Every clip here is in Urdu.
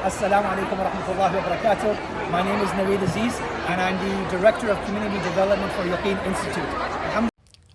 Assalamu alaikum wa rahmatullahi wa barakatuh. My name is Naveed Aziz and I'm the Director of Community Development for Yaqeen Institute.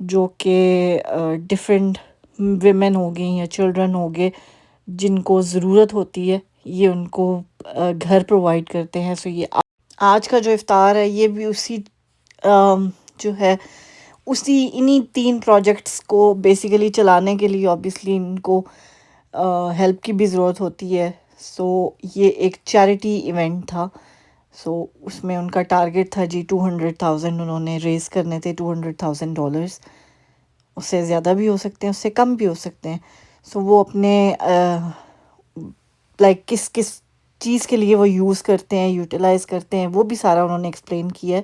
جو کہ ڈفرینٹ ویمن ہو گئیں یا چلڈرن ہو گئے جن کو ضرورت ہوتی ہے، یہ ان کو گھر پرووائڈ کرتے ہیں. سو یہ آج کا جو افطار ہے یہ بھی اسی جو ہے انہی 3 پروجیکٹس کو بیسیکلی چلانے کے لیے آبویسلی ان کو ہیلپ کی بھی ضرورت ہوتی ہے. سو یہ ایک چیریٹی ایونٹ تھا. سو اس میں ان کا ٹارگیٹ تھا جی 200,000 انہوں نے ریز کرنے تھے، $200,000. اس سے زیادہ بھی ہو سکتے ہیں، اس سے کم بھی ہو سکتے ہیں. سو وہ اپنے لائک کس کس چیز کے لیے وہ یوز کرتے ہیں، یوٹیلائز کرتے ہیں، وہ بھی سارا انہوں نے ایکسپلین کیا ہے.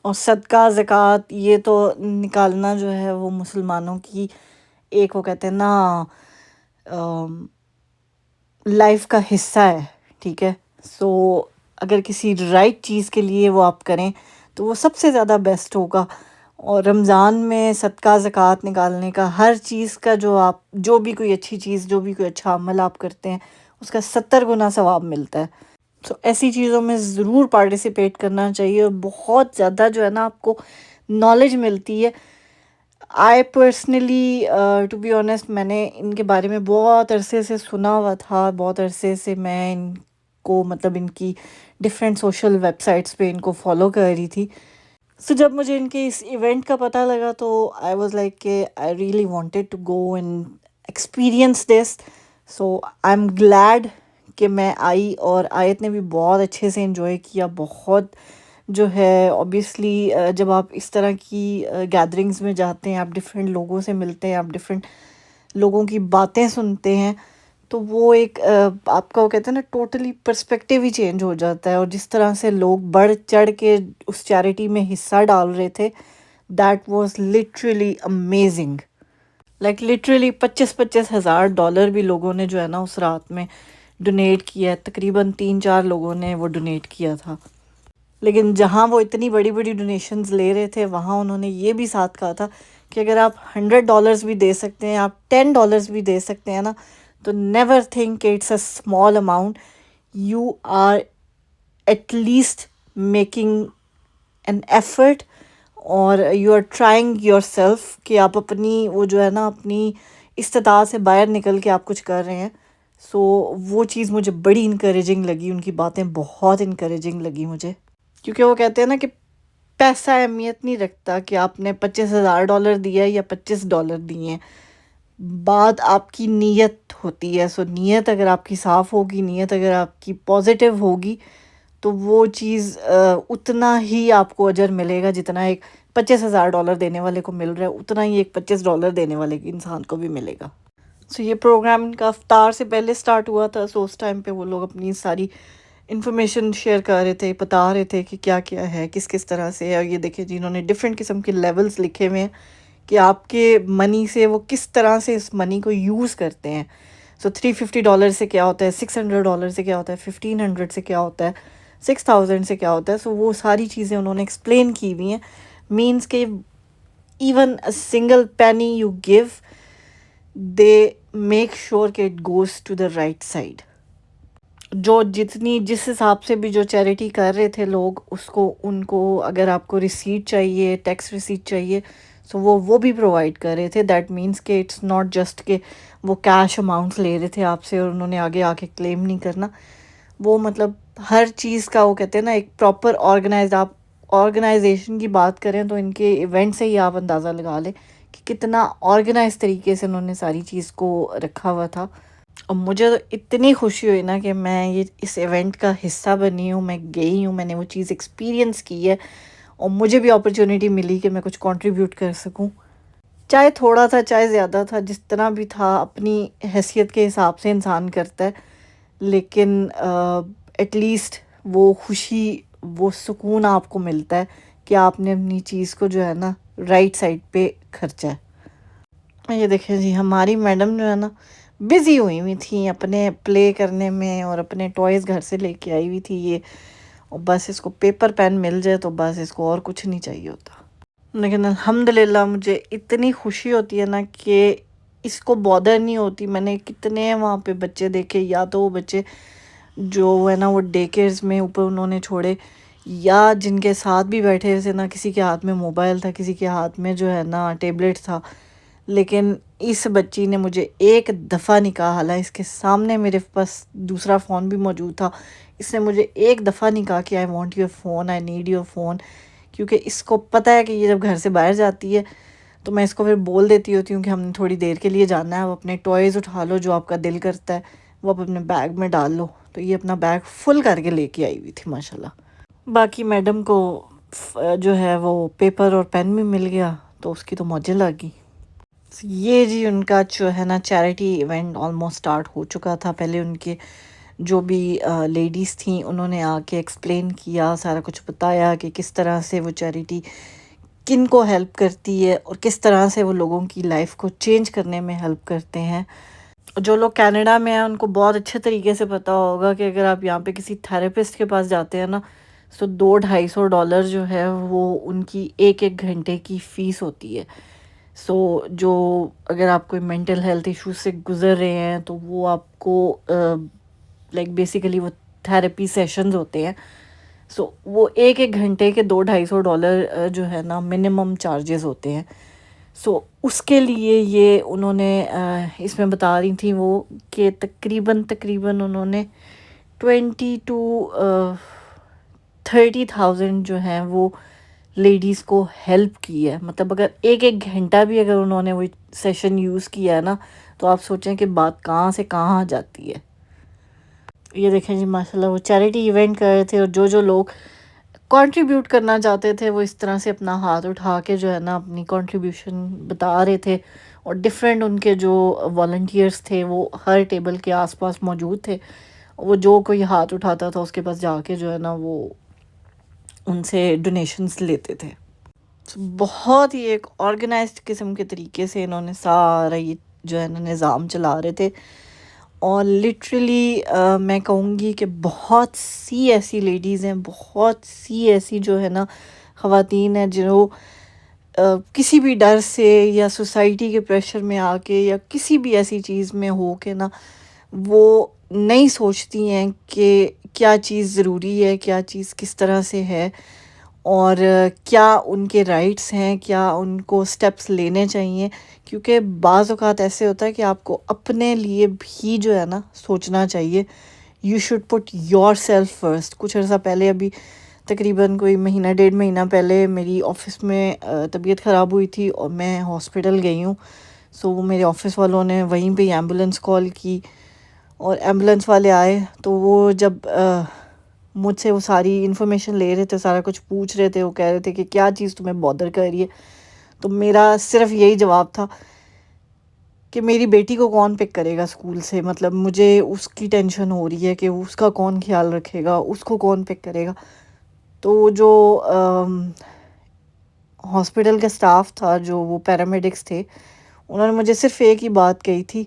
اور صدقہ زکوٰۃ یہ تو نکالنا جو ہے وہ مسلمانوں کی ایک وہ کہتے ہیں نا لائف کا حصہ ہے. ٹھیک ہے. سو اگر کسی رائٹ چیز کے لیے وہ آپ کریں تو وہ سب سے زیادہ بیسٹ ہوگا. اور رمضان میں صدقہ زکوٰۃ نکالنے کا، ہر چیز کا جو بھی کوئی اچھی چیز، جو بھی کوئی اچھا عمل آپ کرتے ہیں اس کا 70 گنا ثواب ملتا ہے. سو ایسی چیزوں میں ضرور پارٹیسپیٹ کرنا چاہیے، اور بہت زیادہ جو ہے نا آپ کو نالج ملتی ہے. I personally to be honest میں نے ان کے بارے میں بہت عرصے سے سنا ہوا تھا، بہت عرصے سے میں ان کو مطلب ان کی ڈفرینٹ سوشل ویب سائٹس پہ ان کو فالو کر رہی تھی. سو جب مجھے ان کے اس ایونٹ کا پتہ لگا تو آئی واز لائک کہ I really wanted to go and experience this. So I am glad کہ میں آئی، اور آیت نے بھی بہت اچھے سے انجوائے کیا. بہت جو ہے اوبیسلی جب آپ اس طرح کی گیدرنگز میں جاتے ہیں، آپ ڈفرینٹ لوگوں سے ملتے ہیں، آپ ڈفرینٹ لوگوں کی باتیں سنتے ہیں، تو وہ ایک آپ کا وہ کہتے ہیں نا ٹوٹلی پرسپیکٹیو ہی چینج ہو جاتا ہے. اور جس طرح سے لوگ بڑھ چڑھ کے اس چیریٹی میں حصہ ڈال رہے تھے، that was literally amazing. Like literally $25,000 بھی لوگوں نے جو ہے نا اس رات میں ڈونیٹ کیا ہے. تقریباً 3-4 لوگوں نے وہ ڈونیٹ کیا تھا. لیکن جہاں وہ اتنی بڑی بڑی ڈونیشنز لے رہے تھے، وہاں انہوں نے یہ بھی ساتھ کہا تھا کہ اگر آپ $100 بھی دے سکتے ہیں، آپ $10 بھی دے سکتے ہیں نا، تو نیور تھنک کہ it's a small amount. You are at least making an effort, اور you are trying yourself کہ آپ اپنی وہ جو ہے نا اپنی استطاعت سے باہر نکل کے آپ کچھ کر رہے ہیں. سو وہ چیز مجھے بڑی انکریجنگ لگی، ان کی باتیں بہت انکریجنگ لگی مجھے. کیونکہ وہ کہتے ہیں نا کہ پیسہ اہمیت نہیں رکھتا کہ آپ نے $25,000 دیا یا $25 دیے ہیں، بات آپ کی نیت ہوتی ہے. سو نیت اگر آپ کی صاف ہوگی، نیت اگر آپ کی پازیٹیو ہوگی، تو وہ چیز اتنا ہی آپ کو اجر ملے گا جتنا ایک $25,000 دینے والے کو مل رہا ہے، اتنا ہی ایک $25 دینے والے انسان کو بھی ملے گا. سو یہ پروگرام ان کا افطار سے پہلے سٹارٹ ہوا تھا. سو اس ٹائم پہ وہ لوگ اپنی ساری انفارمیشن شیئر کر رہے تھے، بتا رہے تھے کہ کیا کیا ہے، کس کس طرح سے ہے. اور یہ دیکھیں جی انہوں نے ڈفرینٹ قسم کے لیولز لکھے ہوئے ہیں کہ آپ کے منی سے وہ کس طرح سے اس منی کو یوز کرتے ہیں. سو $350 سے کیا ہوتا ہے، $600 سے کیا ہوتا ہے، 1500 سے کیا ہوتا ہے، 6000 سے کیا ہوتا ہے. سو وہ ساری چیزیں انہوں نے ایکسپلین کی ہوئی ہیں. مینس کہ even a single penny you give, they make sure کہ it goes to the right side. جس حساب سے بھی جو چیریٹی کر رہے تھے لوگ، ان کو اگر آپ کو ریسیٹ چاہیے، ٹیکس ریسیٹ چاہیے، سو وہ بھی پرووائڈ کر رہے تھے. دیٹ مینس کہ اٹس ناٹ جسٹ کہ وہ کیش اماؤنٹس لے رہے تھے آپ سے اور انہوں نے آگے آ کے کلیم نہیں کرنا. وہ مطلب ہر چیز کا وہ کہتے ہیں نا ایک پراپر آپ آرگنائزیشن کی بات کریں تو ان کے ایونٹ سے ہی آپ اندازہ لگا لیں کہ کتنا آرگنائز طریقے سے انہوں نے ساری چیز کو رکھا ہوا تھا. اور مجھے تو اتنی خوشی ہوئی نا کہ میں اس ایونٹ کا حصہ بنی ہوں، میں گئی ہوں، میں نے وہ چیز ایکسپیرینس کی ہے، اور مجھے بھی اپرچونیٹی ملی کہ میں کچھ کنٹریبیوٹ کر سکوں. چاہے تھوڑا تھا، چاہے زیادہ تھا، جس طرح بھی تھا اپنی حیثیت کے حساب سے انسان کرتا ہے. لیکن ایٹ لیسٹ وہ خوشی، وہ سکون آپ کو ملتا ہے کہ آپ نے اپنی چیز کو جو ہے نا رائٹ سائڈ پہ خرچا ہے. یہ دیکھیں جی ہماری میڈم جو ہے نا بزی ہوئی ہوئی تھیں اپنے پلے کرنے میں، اور اپنے ٹوائز گھر سے لے کے آئی ہوئی تھی یہ، اور بس اس کو پیپر پین مل جائے تو بس اس کو اور کچھ نہیں چاہیے ہوتا. لیکن الحمدللہ مجھے اتنی خوشی ہوتی ہے نا کہ اس کو بادر نہیں ہوتی. میں نے کتنے وہاں پہ بچے دیکھے، یا تو وہ بچے جو ہے نا وہ ڈے کیئرز میں اوپر انہوں نے چھوڑے، یا جن کے ساتھ بھی بیٹھے ہوئے تھے نا، کسی کے ہاتھ میں موبائل تھا، کسی کے ہاتھ میں جو ہے نا ٹیبلٹ تھا، لیکن اس بچی نے مجھے ایک دفعہ نہیں کہا، حالانکہ اس کے سامنے میرے پاس دوسرا فون بھی موجود تھا، اس نے مجھے ایک دفعہ نہیں کہا کہ I want your phone, I need your phone, کیونکہ اس کو پتہ ہے کہ یہ جب گھر سے باہر جاتی ہے تو میں اس کو پھر بول دیتی ہوتی ہوں کہ ہم نے تھوڑی دیر کے لیے جانا ہے، وہ اپنے ٹوائز اٹھا لو جو آپ کا دل کرتا ہے وہ آپ اپنے بیگ میں ڈال لو. تو یہ اپنا بیگ فل کر کے لے کے آئی ہوئی تھی ماشاءاللہ. باقی میڈم کو جو ہے وہ پیپر اور پین بھی مل گیا تو اس کی تو موجیں لگ گئی. یہ جی ان کا جو ہے نا چیریٹی ایونٹ آلموسٹ سٹارٹ ہو چکا تھا. پہلے ان کے جو بھی لیڈیز تھیں انہوں نے آ کے ایکسپلین کیا، سارا کچھ بتایا کہ کس طرح سے وہ چیریٹی کن کو ہیلپ کرتی ہے اور کس طرح سے وہ لوگوں کی لائف کو چینج کرنے میں ہیلپ کرتے ہیں. جو لوگ کینیڈا میں ہیں ان کو بہت اچھے طریقے سے پتہ ہوگا کہ اگر آپ یہاں پہ کسی تھراپسٹ کے پاس جاتے ہیں نا تو $200-250 جو ہے وہ ان کی ایک ایک گھنٹے کی فیس ہوتی ہے. سو جو اگر آپ کوئی مینٹل ہیلتھ ایشو سے گزر رہے ہیں تو وہ آپ کو لائک بیسیکلی وہ تھراپی سیشنز ہوتے ہیں. سو وہ ایک ایک گھنٹے کے $200-250 جو ہے نا منیمم چارجز ہوتے ہیں. سو اس کے لیے یہ انہوں نے اس میں بتا رہی تھیں وہ کہ تقریباً انہوں نے 20,000-30,000 جو ہیں وہ لیڈیز کو ہیلپ کی ہے. مطلب اگر ایک ایک گھنٹہ بھی اگر انہوں نے وہ سیشن یوز کیا ہے نا تو آپ سوچیں کہ بات کہاں سے کہاں جاتی ہے. یہ دیکھیں جی ماشاءاللہ وہ چیریٹی ایونٹ کر رہے تھے اور جو لوگ کنٹریبیوٹ کرنا چاہتے تھے وہ اس طرح سے اپنا ہاتھ اٹھا کے جو ہے نا اپنی کنٹریبیوشن بتا رہے تھے. اور ڈفرینٹ ان کے جو والنٹیئرس تھے وہ ہر ٹیبل کے آس پاس موجود تھے. وہ جو کوئی ہاتھ اٹھاتا تھا اس کے پاس جا کے جو ہے نا وہ ان سے ڈونیشنز لیتے تھے. بہت ہی ایک آرگنائزڈ قسم کے طریقے سے انہوں نے سارا یہ جو ہے نا نظام چلا رہے تھے. اور لٹرلی میں کہوں گی کہ بہت سی ایسی لیڈیز ہیں، بہت سی ایسی جو ہے نا خواتین ہیں جو کسی بھی ڈر سے یا سوسائٹی کے پریشر میں آ کے یا کسی بھی ایسی چیز میں ہو کے نا وہ نہیں سوچتی ہیں کہ کیا چیز ضروری ہے، کیا چیز کس طرح سے ہے اور کیا ان کے رائٹس ہیں، کیا ان کو سٹیپس لینے چاہیے. کیونکہ بعض اوقات ایسے ہوتا ہے کہ آپ کو اپنے لیے بھی جو ہے نا سوچنا چاہیے. You should put yourself first. کچھ عرصہ پہلے ابھی تقریباً کوئی مہینہ 1.5 مہینہ پہلے میری آفس میں طبیعت خراب ہوئی تھی اور میں ہاسپٹل گئی ہوں. سو وہ میرے آفس والوں نے وہیں پہ ایمبولینس کال کی اور ایمبولینس والے آئے تو وہ جب مجھ سے وہ ساری انفارمیشن لے رہے تھے، سارا کچھ پوچھ رہے تھے، وہ کہہ رہے تھے کہ کیا چیز تمہیں بادر کر رہی ہے. تو میرا صرف یہی جواب تھا کہ میری بیٹی کو کون پک کرے گا اسکول سے. مطلب مجھے اس کی ٹینشن ہو رہی ہے کہ اس کا کون خیال رکھے گا، اس کو کون پک کرے گا. تو جو ہاسپٹل کا سٹاف تھا، جو وہ پیرامیڈکس تھے، انہوں نے مجھے صرف ایک ہی بات کہی تھی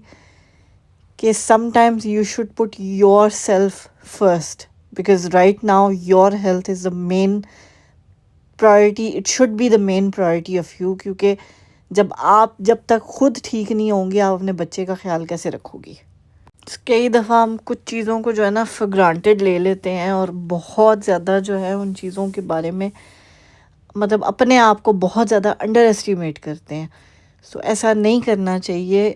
کہ sometimes you should put yourself first because right now your health is the main priority. It should be the main priority of you. کیونکہ جب تک خود ٹھیک نہیں ہوں گے آپ اپنے بچے کا خیال کیسے رکھو گی. کئی دفعہ ہم کچھ چیزوں کو جو ہے نا فار گرانٹیڈ لے لیتے ہیں اور بہت زیادہ جو ہے ان چیزوں کے بارے میں مطلب اپنے آپ کو بہت زیادہ انڈر ایسٹیمیٹ کرتے ہیں. سو ایسا نہیں کرنا چاہیے.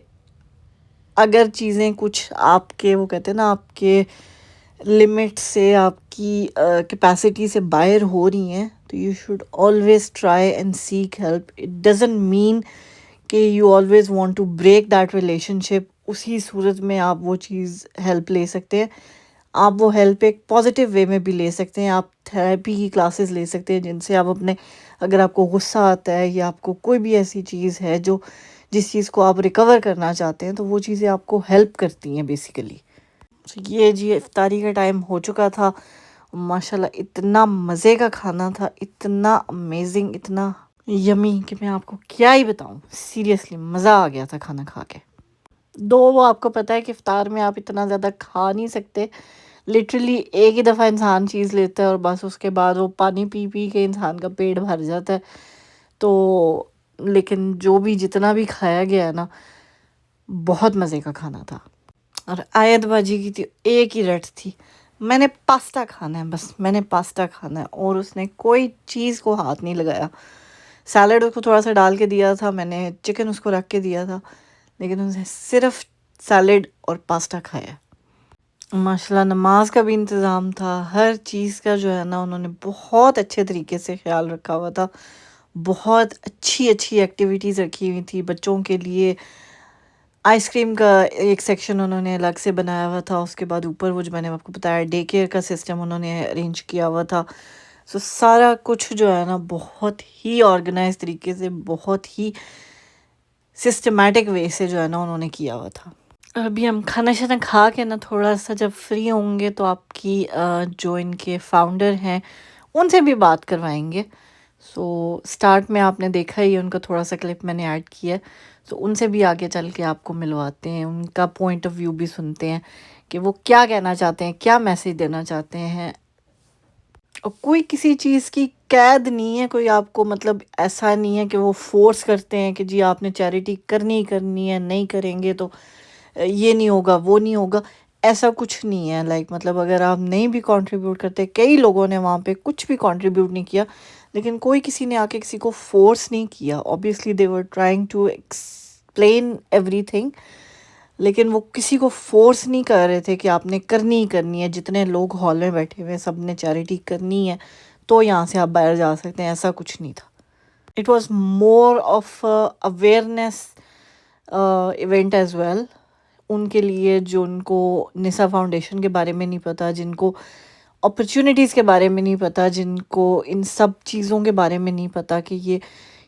اگر چیزیں کچھ آپ کے وہ کہتے ہیں نا آپ کے لمٹ سے، آپ کی کیپیسٹی سے باہر ہو رہی ہیں تو you should always try and seek help. It doesn't mean کہ you always want to break that relationship. اسی صورت میں آپ وہ چیز ہیلپ لے سکتے ہیں. آپ وہ ہیلپ ایک پازیٹیو وے میں بھی لے سکتے ہیں. آپ تھراپی کی کلاسز لے سکتے ہیں جن سے آپ اگر آپ کو غصہ آتا ہے یا آپ کو کوئی بھی ایسی چیز ہے جس چیز کو آپ ریکور کرنا چاہتے ہیں تو وہ چیزیں آپ کو ہیلپ کرتی ہیں بیسیکلی. یہ جی افطاری کا ٹائم ہو چکا تھا. ماشاءاللہ اتنا مزے کا کھانا تھا، اتنا امیزنگ، اتنا یمی کہ میں آپ کو کیا ہی بتاؤں. سیریسلی مزہ آ گیا تھا کھانا کھا کے. وہ آپ کو پتہ ہے کہ افطار میں آپ اتنا زیادہ کھا نہیں سکتے. لٹرلی ایک ہی دفعہ انسان چیز لیتا ہے اور بس اس کے بعد وہ پانی پی پی کے انسان کا پیٹ بھر جاتا ہے. تو لیکن جو بھی جتنا بھی کھایا گیا ہے نا بہت مزے کا کھانا تھا. اور آیت باجی کی تھی ایک ہی رٹ تھی، میں نے پاستا کھانا ہے، بس میں نے پاستا کھانا ہے، اور اس نے کوئی چیز کو ہاتھ نہیں لگایا. سیلڈ اس کو تھوڑا سا ڈال کے دیا تھا، میں نے چکن اس کو رکھ کے دیا تھا، لیکن اس نے صرف سیلڈ اور پاستا کھایا. ماشاءاللہ نماز کا بھی انتظام تھا، ہر چیز کا جو ہے نا انہوں نے بہت اچھے طریقے سے خیال رکھا ہوا تھا. بہت اچھی اچھی ایکٹیویٹیز رکھی ہوئی تھی بچوں کے لیے. آئس کریم کا ایک سیکشن انہوں نے الگ سے بنایا ہوا تھا، اس کے بعد اوپر وہ جو میں نے آپ کو بتایا ڈے کیئر کا سسٹم انہوں نے ارینج کیا ہوا تھا. سو سارا کچھ جو ہے نا بہت ہی آرگنائز طریقے سے، بہت ہی سسٹمیٹک وے سے جو ہے نا انہوں نے کیا ہوا تھا. ابھی ہم کھانا شانا کھا کے نا تھوڑا سا جب فری ہوں گے تو آپ کی جو ان کے فاؤنڈر ہیں ان سے بھی بات کروائیں گے. سو سٹارٹ میں آپ نے دیکھا ہی ان کا تھوڑا سا کلپ میں نے ایڈ کیا ہے، تو ان سے بھی آگے چل کے آپ کو ملواتے ہیں، ان کا پوائنٹ آف ویو بھی سنتے ہیں کہ وہ کیا کہنا چاہتے ہیں، کیا میسیج دینا چاہتے ہیں. اور کوئی کسی چیز کی قید نہیں ہے، کوئی آپ کو مطلب ایسا نہیں ہے کہ وہ فورس کرتے ہیں کہ جی آپ نے چیریٹی کرنی ہی کرنی ہے، نہیں کریں گے تو یہ نہیں ہوگا وہ نہیں ہوگا. ایسا کچھ نہیں ہے. لائک مطلب اگر آپ نہیں بھی کنٹریبیوٹ کرتے، کئی لوگوں نے وہاں پہ کچھ بھی کنٹریبیوٹ نہیں کیا، لیکن کوئی کسی نے آ کے کسی کو فورس نہیں کیا. Obviously they were trying to explain everything, لیکن وہ کسی کو فورس نہیں کر رہے تھے کہ آپ نے کرنی ہی کرنی ہے. جتنے لوگ ہال میں بیٹھے ہوئے ہیں سب نے چیریٹی کرنی ہے تو یہاں سے آپ باہر جا سکتے ہیں، ایسا کچھ نہیں تھا. It was more of awareness event as well. ان کے لیے جو ان کو نسا فاؤنڈیشن کے بارے میں نہیں پتہ، جن کو اپرچونیٹیز کے بارے میں نہیں پتہ، جن کو ان سب چیزوں کے بارے میں نہیں پتہ کہ یہ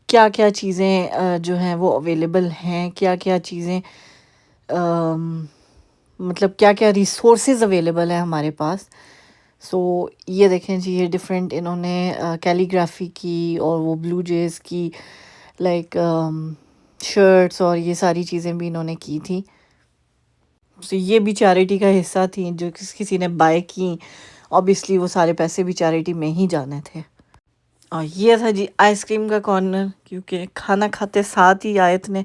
کیا کیا چیزیں جو ہیں وہ اویلیبل ہیں، کیا کیا چیزیں مطلب کیا کیا ریسورسز اویلیبل ہیں ہمارے پاس. سو یہ دیکھیں جی، یہ ڈفرینٹ انہوں نے کیلیگرافی کی اور وہ بلو جیز کی لائک شرٹس اور یہ ساری چیزیں بھی انہوں نے کی تھیں. سو یہ بھی چیریٹی کا حصہ تھیں جو کسی نے بائی کی. اوبیسلی وہ سارے پیسے بھی چیریٹی میں ہی جانے تھے. اور یہ تھا جی آئس کریم کا کارنر، کیونکہ کھانا کھاتے ساتھ ہی آیت نے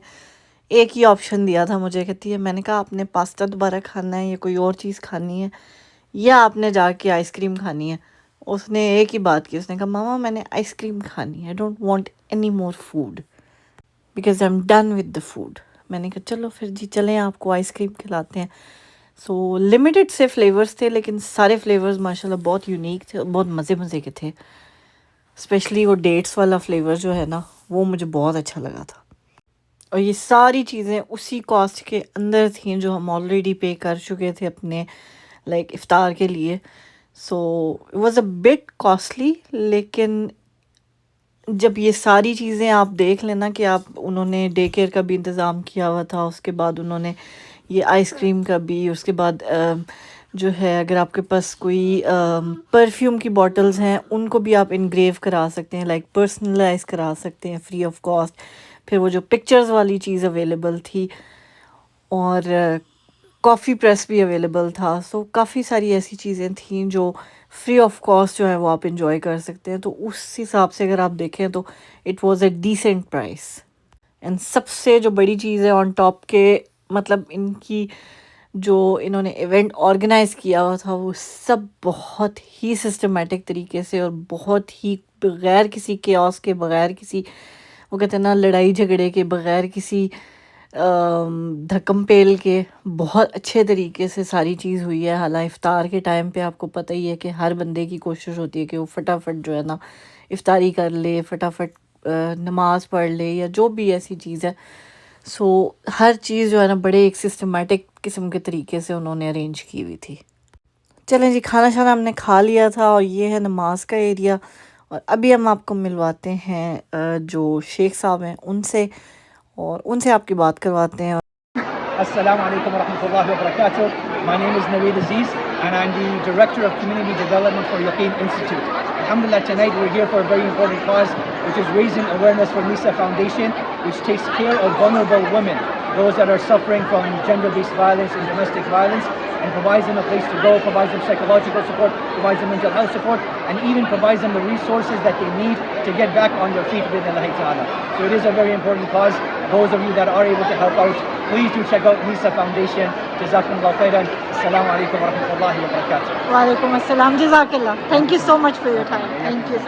ایک ہی آپشن دیا تھا مجھے. کہتی ہے میں نے کہا آپ نے پاستا دوبارہ کھانا ہے یا کوئی اور چیز کھانی ہے یا آپ نے جا کے آئس کریم کھانی ہے؟ اس نے ایک ہی بات کی، اس نے کہا ماما میں نے آئس کریم کھانی ہے، I don't want any more food because I am done with the food. میں نے کہا چلو پھر جی چلیں آپ کو آئس کریم کھلاتے ہیں. سو لمیٹڈ سے فلیورز تھے، لیکن سارے فلیورز ماشاءاللہ بہت یونیک تھے، بہت مزے مزے کے تھے. اسپیشلی وہ ڈیٹس والا فلیور جو ہے نا وہ مجھے بہت اچھا لگا تھا. اور یہ ساری چیزیں اسی کاسٹ کے اندر تھیں جو ہم آلریڈی پے کر چکے تھے اپنے لائک افطار کے لیے. So it was a but costly, لیکن جب یہ ساری چیزیں آپ دیکھ لینا کہ آپ انہوں نے ڈے کیئر کا بھی انتظام کیا ہوا تھا، اس کے بعد انہوں نے یہ آئس کریم کا بھی، اس کے بعد جو ہے اگر آپ کے پاس کوئی پرفیوم کی بوٹلز ہیں ان کو بھی آپ انگریو کرا سکتے ہیں، لائک پرسنلائز کرا سکتے ہیں فری آف کاسٹ. پھر وہ جو پکچرز والی چیز اویلیبل تھی، اور کافی پریس بھی اویلیبل تھا. سو کافی ساری ایسی چیزیں تھیں جو فری آف کاسٹ جو ہے وہ آپ انجوائے کر سکتے ہیں. تو اس حساب سے اگر آپ دیکھیں تو it was a decent price. And سب سے جو بڑی چیز ہے آن ٹاپ کے مطلب ان کی جو انہوں نے ایونٹ آرگنائز کیا ہوا تھا وہ سب بہت ہی سسٹمیٹک طریقے سے اور بہت ہی بغیر کسی کیوس کے، بغیر کسی وہ کہتے ہیں نا لڑائی جھگڑے کے، بغیر کسی دھکم پیل کے، بہت اچھے طریقے سے ساری چیز ہوئی ہے. حالانکہ افطار کے ٹائم پہ آپ کو پتہ ہی ہے کہ ہر بندے کی کوشش ہوتی ہے کہ وہ فٹافٹ جو ہے نا افطاری کر لے، فٹافٹ نماز پڑھ لے یا جو بھی ایسی چیز ہے. سو ہر چیز جو ہے نا بڑے ایک سسٹمیٹک قسم کے طریقے سے انہوں نے ارینج کی ہوئی تھی. چلیں جی کھانا شانا ہم نے کھا لیا تھا، اور یہ ہے نماز کا ایریا. اور ابھی ہم آپ کو ملواتے ہیں جو شیخ صاحب ہیں ان سے، اور ان سے آپ کی بات کرواتے ہیں. Assalamu alaikum wa rahmatullahi wa barakatuh. My name is Naveed Aziz and I'm the Director of Community Development for Yaqeen Institute. Alhamdulillah, tonight we're here for a very important cause, which is raising awareness for NISA Foundation, which takes care of vulnerable women, those that are suffering from gender-based violence and domestic violence, and provides them a place to go, provides them psychological support, provides them mental health support, and even provides them the resources that they need to get back on their feet with Allah Ta'ala. So it is a very important cause. those of you that are able to help out, please do check out Nisa Foundation. Jazakumullah khairan. Assalamu alaikum wa rahmatullahi wa barakatuh. وعلیکم السلام. جزاک اللہ. Thank you so much for your time. Thank you.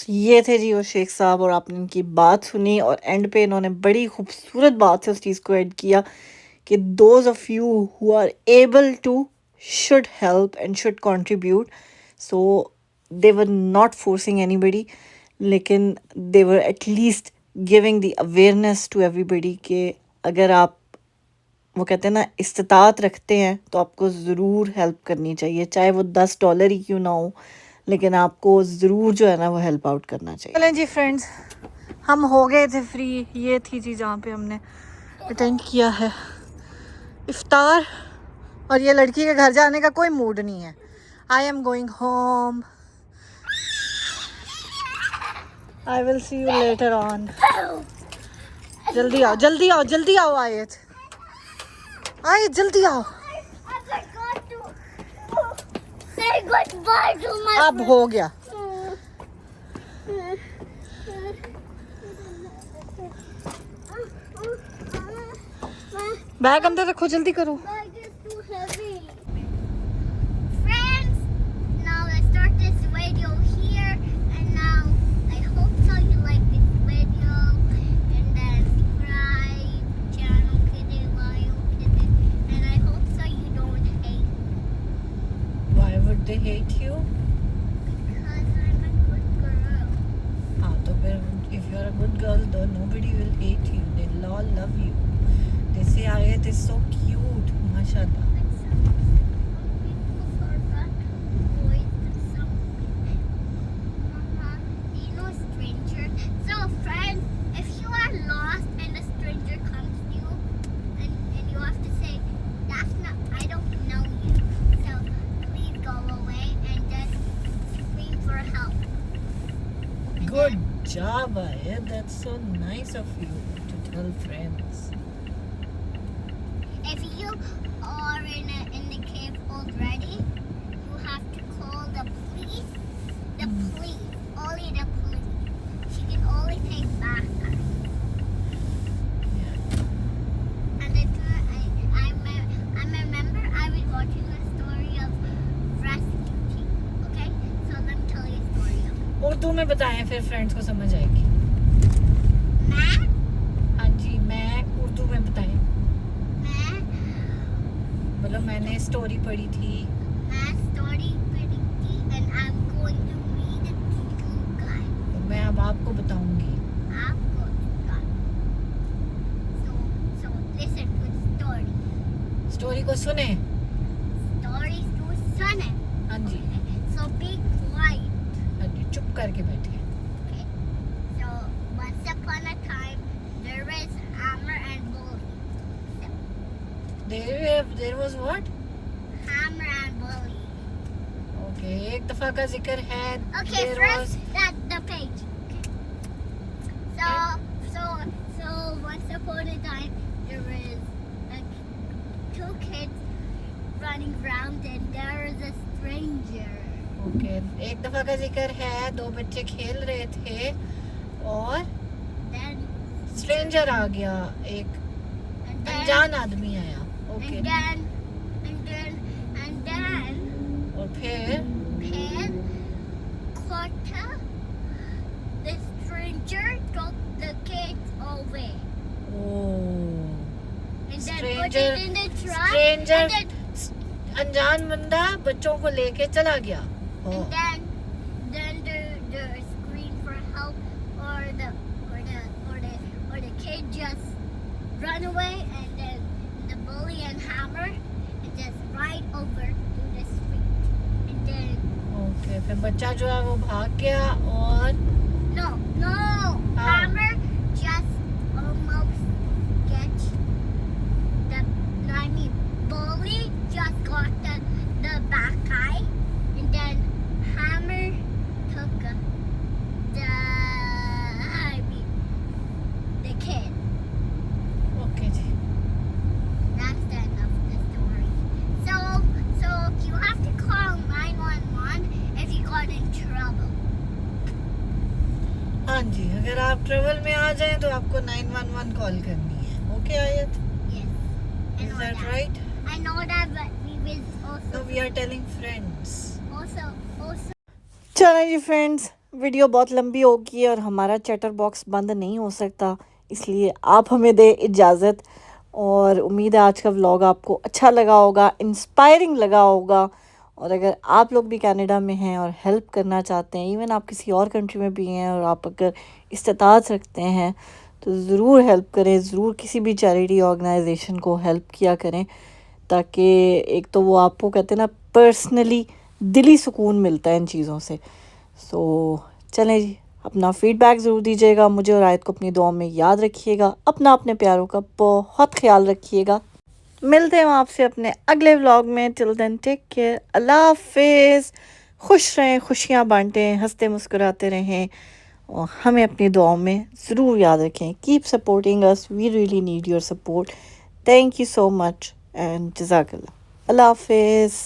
یہ تھے جی وہ شیخ صاحب، اور آپ نے ان کی بات سنی، اور اینڈ پہ انہوں نے بڑی خوبصورت بات سے اس چیز کو ایڈ کیا کہ those of you who are able to should help and should contribute. So they were not forcing anybody, لیکن they were at least giving the awareness to everybody کہ اگر آپ، وہ کہتے ہیں نا، استطاعت رکھتے ہیں تو آپ کو ضرور ہیلپ کرنی چاہیے، چاہے وہ $10 ہی کیوں نہ ہو، لیکن آپ کو ضرور جو ہے نا وہ ہیلپ آؤٹ کرنا چاہیے. چلیں جی فرینڈز، ہم ہو گئے تھے فری. یہ تھی جی جہاں پہ ہم نے اٹینڈ کیا ہے افطار، اور یہ لڑکی کے گھر جانے کا کوئی موڈ نہیں ہے. I am going home. I will see you later on. جلدی آؤ، جلدی آؤ، جلدی آؤ. آیت، آیت جلدی آؤ. اب ہو گیا. بیگ اندر رکھو، جلدی کرو. They hate you? Because I'm a good girl. So if you're a good girl, then nobody will hate you. They'll all love you. They say Ayat is so cute, mashallah. But some people forgot boys. Some Mama, do you know stranger? So friend, if you are lost and a stranger comes to you, and you have to say, that's not, I don't know you. So please go away and just scream for help. Good job, Ayat. That's so nice of you to tell friends. If you are in the cave already, you have to call the police. The police, only the police. She can only take back. Yeah. And I remember I was watching a story of rescue team. Okay, so let me tell you a story of. Urdu میں بتائیں، پھر فرینڈس کو سمجھ آئے گی. میں ہاں جی، میں اردو میں بتائیں. بولو میں نے اسٹوری پڑھی تھی. story پڑھی تھی and I'm going to read it to you guys. میں اب آپ کو بتاؤں گی. آپ کو so listen to the story. Story کو سنیں. Stories to سنیں. ہاں جی. So be quiet. ہاں جی، چپ کر کے بیٹھے. Okay. So once upon a time there was Hammer and Bully. There was what? Hammer and Bully. Okay, ایک دفعہ کا ذکر ہے. Okay, There first was- that's the page. So once upon a time there was two kids running around and there was a stranger. Okay, ایک دفعہ کا ذکر ہے. دو بچے کھیل رہے تھے اور Then اسٹرینجر آ گیا، ایک and then انجان آدمی آیا. اوکے، and then اور پھر Pan Quota, the stranger took the kids away and then put Stranger- it in the truck stranger- and then انجان بندہ بچوں کو لے کے چلا گیا. and then the scream for help or the kid just run away and then the bully and hammer and just right over to the street and then okay, پھر بچہ جو ہے وہ بھاگ گیا اور no hammer just almost catch the bully just got the back eye and then hammer took the kid. Okay جی. That's the end of the story. So you have to call 911 if you got in trouble. ہاں جی، اگر آپ ٹریول میں آ جائیں تو آپ کو 911 کال کرنی ہے. اوکے آیت؟ Yes. I Is know that that. right? I know that, but we will also. No, we are telling friends. Also. چلیں جی فرینڈس، ویڈیو بہت لمبی ہوگی اور ہمارا چیٹر باکس بند نہیں ہو سکتا، اس لیے آپ ہمیں دیں اجازت. اور امید ہے آج کا ولاگ آپ کو اچھا لگا ہوگا، انسپائرنگ لگا ہوگا. اور اگر آپ لوگ بھی کینیڈا میں ہیں اور ہیلپ کرنا چاہتے ہیں، ایون آپ کسی اور کنٹری میں بھی ہیں اور آپ اگر استطاعت رکھتے ہیں تو ضرور ہیلپ کریں، ضرور کسی بھی چیریٹی آرگنائزیشن کو ہیلپ کیا کریں، تاکہ ایک تو وہ آپ کو کہتے ہیں نا پرسنلی دلی سکون ملتا ہے ان چیزوں سے. سو چلیں جی، اپنا فیڈ بیک ضرور دیجیے گا مجھے اور آیت کو اپنی دعاؤں میں یاد رکھیے گا. اپنے پیاروں کا بہت خیال رکھیے گا. ملتے ہیں آپ سے اپنے اگلے ولاگ میں. ٹل دین ٹیک کیئر. اللہ حافظ. خوش رہیں، خوشیاں بانٹیں، ہنستے مسکراتے رہیں اور ہمیں اپنی دعاؤں میں ضرور یاد رکھیں. Keep supporting us, we really need your support. Thank you so much and جزاک اللہ. اللہ حافظ.